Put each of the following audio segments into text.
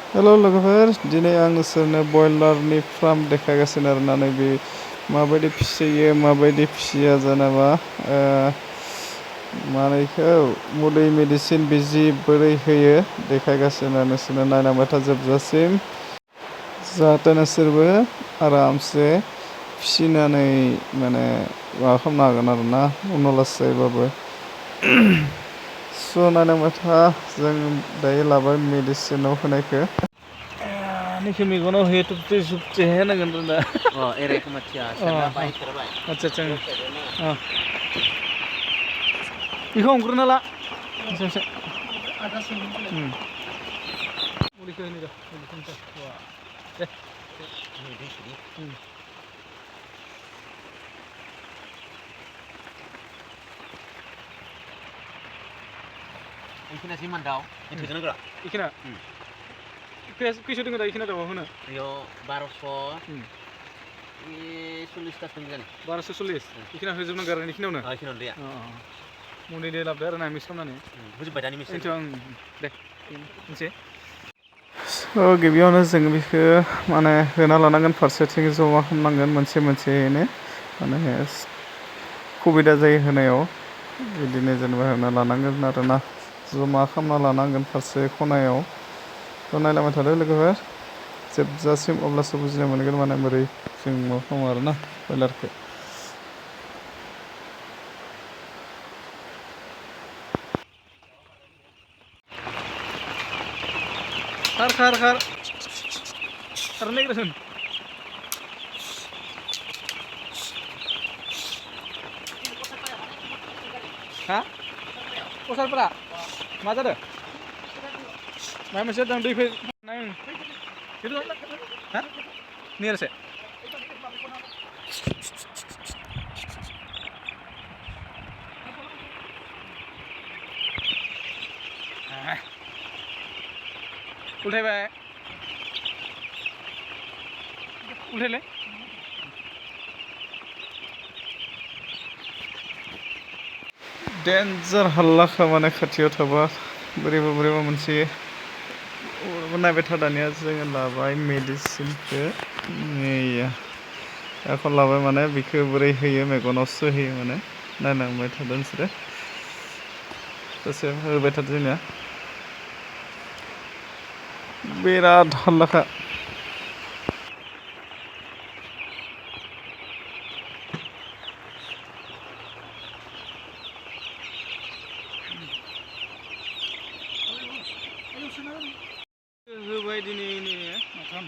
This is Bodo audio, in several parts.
हेल' लोगोफोर दिनै आं नोंसोरनो बयलारनि फार्म देखायगासिनो आरोना नैबे माबायदि फिसियो माबायदि फिसिया जेनेबा माने इखौ मुलि मेडिसिन बिजि बोरै होयो देखायगासिनो नोंसोरनो नायलांबाय था जोबजासिम जाहाथे नोंसोरबो आरामसे फिसिनानै माने माबा खालामनो हागोन आरोना उनाव लासैबाबो स' नायलांबाय था जों दायो लाबाय मेडिसिनाव होनायखौ नैखौ मेगनाव होयो थुबथे थुबथे होनांगोन रोंदा एरायखौ माथिया सोरबाय सोरबाय आदसा बेखौ हमग्रोना ला एसे मुलिखौ होनो र' दे इखिना जिमान दाव इथोजों नोगरा इखिना खैस' दङ दा इखिना दाउआ होनो बेयाव 1200 40 दं जाने 1240 इखिना होजोबनांगौ आरो इखिनावनो इखिनावनो दैया मुलि दै लाबोदो आरो ना मिक्स खालामनानै होजोब्बाय दानि मिक्स दे मोनसे गिबियावनो जों बेखौ माने होना लानांगोन फारसेथिं जमा खालामनांगोन मोनसेयैनो माने सुबिदा जायो होनायाव बिदिनो जेनेबा होना लानांगोन आरोना जमा खालामना लानांगोन फारसे खनायाव थ' नायलांबाय थादो लोगोफोर जोबजासिम अब्लासो बुजिनो मोनगोन माने बोरै जों मा खालामो आरोना बयलारखौ खारनो नागिरदों हा कसारफोरा मा जादों माबा मोनसे दं दै फैनाय हा नेरसे उल्थायबाय उल्थायलाय डेन्जार हाल्लाखा माने खाथियाव थाबा बोरैबा मोनसे नायबाय था दानिया जोङो लाबाय मेडिसिनखौ एख' लाबाय माने बेखौ बोरै होयो मेगनावसो होयो माने नायलांबाय थादों नोंसोरो दसे होबाय थादों जोंनिया बिराद हाल्लाखा होबाय दिनै माथाम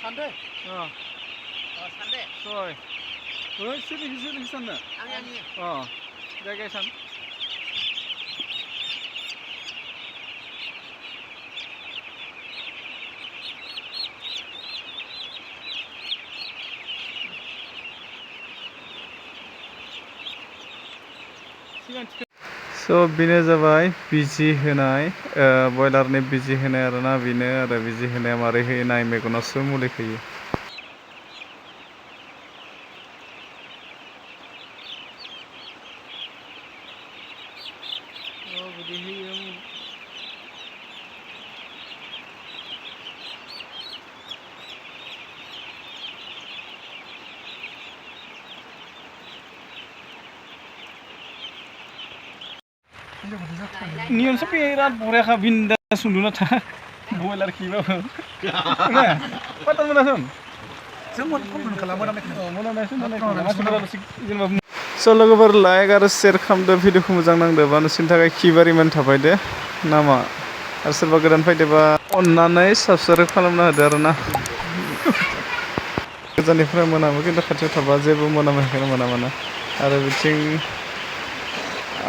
सानदे सानदे सय सोरनिखौ साननो आंनि जायगाया सान स' बेनो जाबाय बिजि होनाय बयलारनि बिजि होनाय आरोना बेनो आरो बिजि होनाया मारै होयो नाय मेगनावसो मुलि होयो बिदि होयो नियमसो बिराद बरियाखा बिन्दास उन्दुना था बयलार खिबाबो पाता मोनासन स' लोगोफोर लाइक आरो शेयार खालामदो भिडिअखौ मोजां नांदोंबा नोंसोरनि थाखाय खिबारिमान थाबाय दे नामा आरो सोरबा गोदान फैदोंबा अननानै साबस्क्राइब खालामना होदो आरोना गोजाननिफ्राय मोनामो खिन्थु खाथियाव थाबा जेबो मोनामनायखौनो मोना आरो बिथिं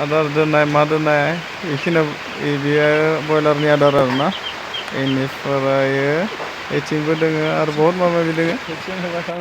आदार दोननाय मा दोननाय बेखिनियाव बेयो बयलारनि आदार आरोना बेनिफ्राय बेथिंबो दोङो आरो बहुत माबा माबि दोङो